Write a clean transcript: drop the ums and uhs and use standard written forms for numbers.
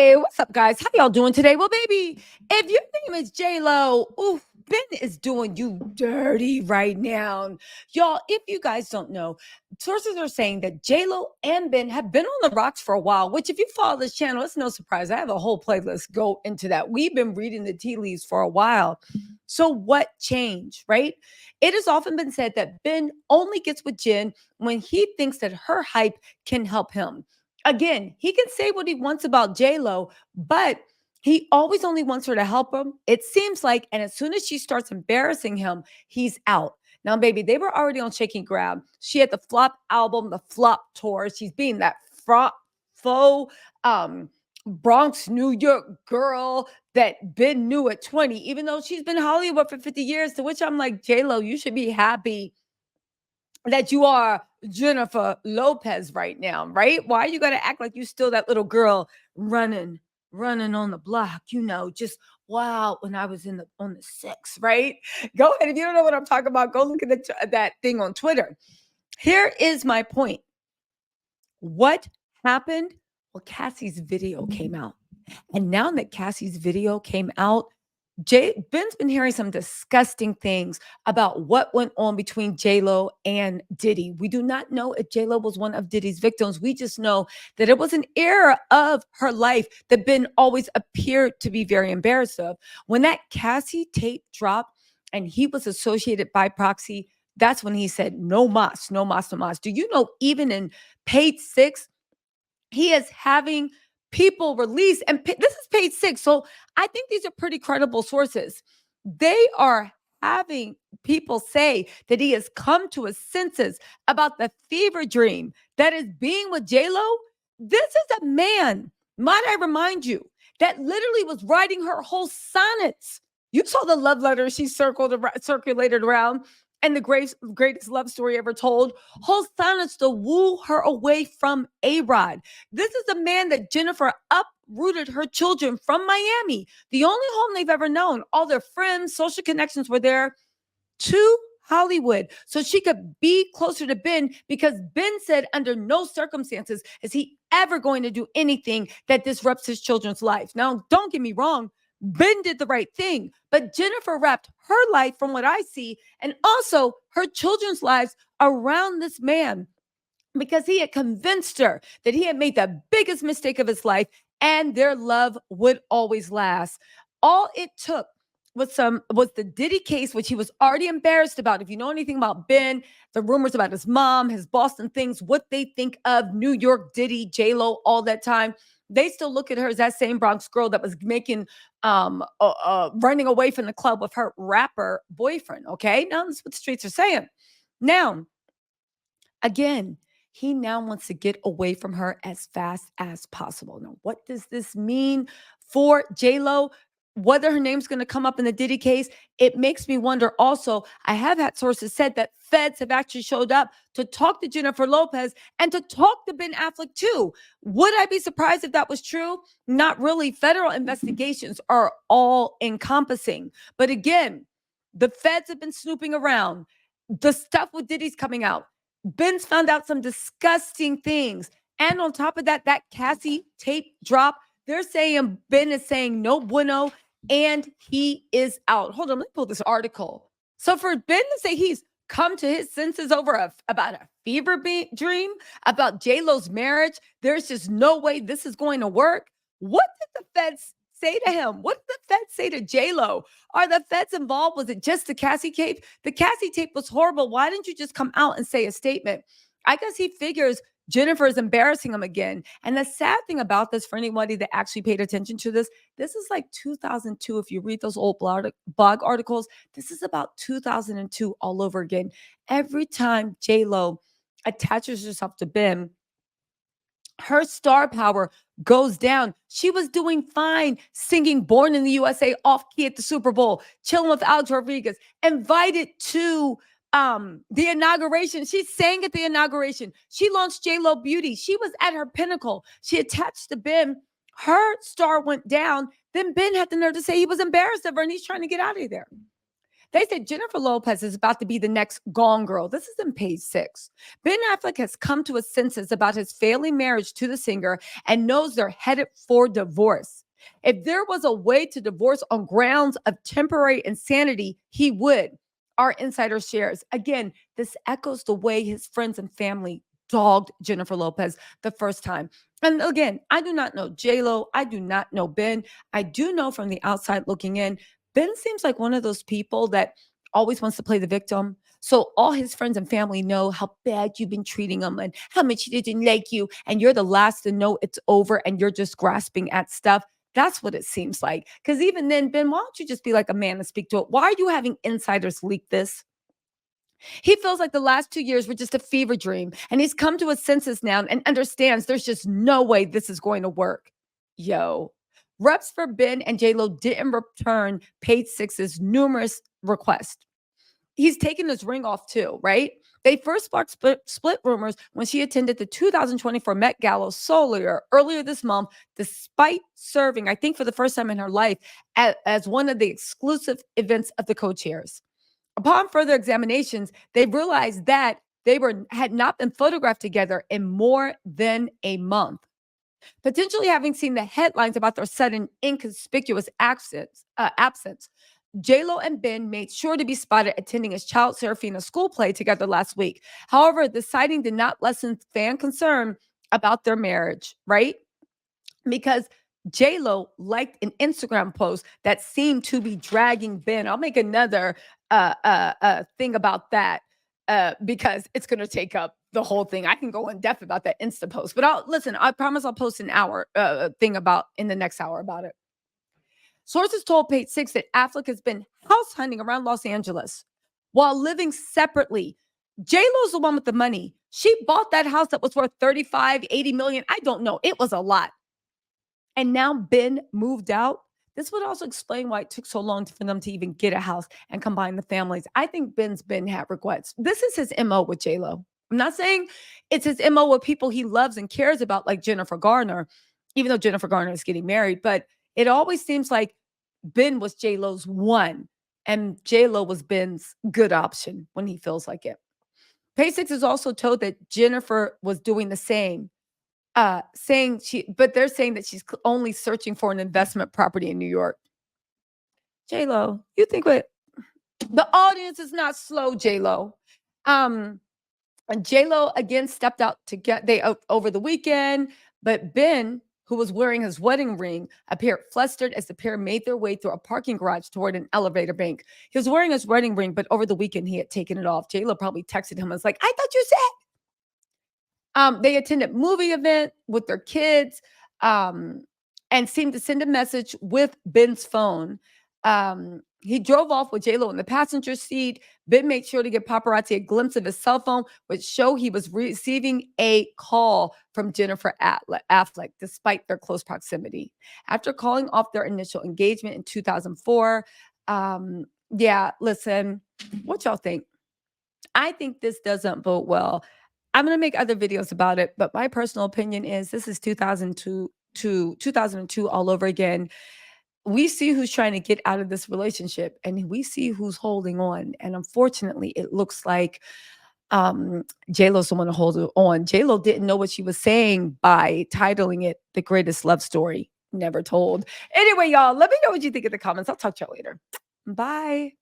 Hey, what's up, guys? How y'all doing today? Well, baby, if your name is JLo, ooh, Ben is doing you dirty right now. Y'all, if you guys don't know, sources are saying that JLo and Ben have been on the rocks for a while, which if you follow this channel, it's no surprise. I have a whole playlist go into that. We've been reading the tea leaves for a while. So what changed, right? It has often been said that Ben only gets with Jen when he thinks that her hype can help him. Again, he can say what he wants about JLo, but he always only wants her to help him. It seems like, and as soon as she starts embarrassing him, he's out. Now, baby, they were already on shaky ground. She had the flop album, the flop tour. She's being that faux Bronx, New York girl that Ben knew at 20, even though she's been Hollywood for 50 years. To which I'm like, JLo, you should be happy that you are Jennifer Lopez right now, right? Why you got to act like you still that little girl running on the block, just wow, when I was on the six, right? Go ahead. If you don't know what I'm talking about, go look at that thing on Twitter. Here is my point. What happened? Well, Cassie's video came out. And now that Cassie's video came out, Ben's been hearing some disgusting things about what went on between JLo and Diddy. We do not know if JLo was one of Diddy's victims. We just know that it was an era of her life that Ben always appeared to be very embarrassed of. When that Cassie tape dropped and he was associated by proxy, that's when he said, no mas, no mas, no mas. Do you know, even in page 6, he is having people release, and this is page 6. So I think these are pretty credible sources. They are having people say that he has come to his senses about the fever dream that is being with JLo. This is a man, might I remind you, that literally was writing her whole sonnets. You saw the love letter she circulated around, and the greatest love story ever told. Whole sonnets to woo her away from A-Rod. This is a man that Jennifer uprooted her children from Miami, the only home they've ever known. All their friends, social connections were there, to Hollywood so she could be closer to Ben, because Ben said under no circumstances is he ever going to do anything that disrupts his children's life. Now, don't get me wrong. Ben did the right thing, but Jennifer wrapped her life, from what I see, and also her children's lives around this man, because he had convinced her that he had made the biggest mistake of his life and their love would always last. All it took was the Diddy case, which he was already embarrassed about. If you know anything about Ben, the rumors about his mom, his Boston things, what they think of New York Diddy, JLo, all that time, they still look at her as that same Bronx girl that was making running away from the club with her rapper boyfriend. Okay, now that's what the streets are saying. Now, again, he now wants to get away from her as fast as possible. Now, what does this mean for JLo? Whether her name's going to come up in the Diddy case, it makes me wonder. Also, I have had sources said that feds have actually showed up to talk to Jennifer Lopez and to talk to Ben Affleck too. Would I be surprised if that was true? Not really. Federal investigations are all encompassing. But again, the feds have been snooping around. The stuff with Diddy's coming out. Ben's found out some disgusting things. And on top of that, that Cassie tape drop, they're saying Ben is saying no bueno and he is out. Hold on, let me pull this article. So for Ben to say he's come to his senses about a fever dream, about JLo's marriage, there's just no way this is going to work. What did the feds say to him? What did the feds say to JLo? Are the feds involved? Was it just the Cassie tape? The Cassie tape was horrible. Why didn't you just come out and say a statement? I guess he figures Jennifer is embarrassing him again. And the sad thing about this, for anybody that actually paid attention to this is like 2002. If you read those old blog articles, this is about 2002 all over again. Every time JLo attaches herself to Ben, her star power goes down. She was doing fine singing Born in the USA off key at the Super Bowl, chilling with Alex Rodriguez, invited to the inauguration. She sang at the inauguration. She launched JLo Beauty. She was at her pinnacle. She attached to Ben. Her star went down. Then Ben had the nerve to say he was embarrassed of her and he's trying to get out of there. They said Jennifer Lopez is about to be the next Gone Girl. This is in page 6. Ben Affleck has come to his senses about his failing marriage to the singer and knows they're headed for divorce. If there was a way to divorce on grounds of temporary insanity, he would. Our insider shares. Again, this echoes the way his friends and family dogged Jennifer Lopez the first time. And again, I do not know JLo. I do not know Ben. I do know from the outside looking in, Ben seems like one of those people that always wants to play the victim. So all his friends and family know how bad you've been treating him and how much he didn't like you. And you're the last to know it's over and you're just grasping at stuff. That's what it seems like. Because even then, Ben, why don't you just be like a man and speak to it? Why are you having insiders leak this? He feels like the last 2 years were just a fever dream, and he's come to his senses now and understands there's just no way this is going to work. Yo, reps for Ben and JLo didn't return page 6's numerous requests. He's taken his ring off too, right? They first sparked split rumors when she attended the 2024 Met Gala earlier this month, despite serving, I think for the first time in her life, as one of the exclusive events of the co-chairs. Upon further examinations, they realized that had not been photographed together in more than a month. Potentially having seen the headlines about their sudden inconspicuous absence, JLo and Ben made sure to be spotted attending a child Serafina school play together last week. However, the sighting did not lessen fan concern about their marriage, right? Because JLo liked an Instagram post that seemed to be dragging Ben. I'll make another thing about that because it's going to take up the whole thing. I can go in depth about that Insta post, but I promise I'll post an hour thing about in the next hour about it. Sources told Page 6 that Affleck has been house hunting around Los Angeles while living separately. JLo's the one with the money. She bought that house that was worth 35, 80 million. I don't know. It was a lot. And now Ben moved out. This would also explain why it took so long for them to even get a house and combine the families. I think Ben's been had regrets. This is his MO with JLo. I'm not saying it's his MO with people he loves and cares about, like Jennifer Garner, even though Jennifer Garner is getting married. But it always seems like Ben was JLo's one, and JLo was Ben's good option when he feels like it. Page 6 is also told that Jennifer was doing the same. They're saying that she's only searching for an investment property in New York. JLo, you think what? The audience is not slow, JLo. And JLo again stepped out to get over the weekend, but Ben, who was wearing his wedding ring, appeared flustered as the pair made their way through a parking garage toward an elevator bank. He was wearing his wedding ring, but over the weekend he had taken it off. JLo probably texted him and was like, I thought you said. They attended movie event with their kids and seemed to send a message with Ben's phone. He drove off with JLo in the passenger seat. Ben made sure to give paparazzi a glimpse of his cell phone, which showed he was receiving a call from Jennifer Affleck, despite their close proximity. After calling off their initial engagement in 2004, listen, what y'all think? I think this doesn't bode well. I'm going to make other videos about it, but my personal opinion is this is 2002 all over again. We see who's trying to get out of this relationship and we see who's holding on. And unfortunately, it looks like JLo's the one to hold on. JLo didn't know what she was saying by titling it The Greatest Love Story Never Told. Anyway, y'all, let me know what you think in the comments. I'll talk to y'all later. Bye.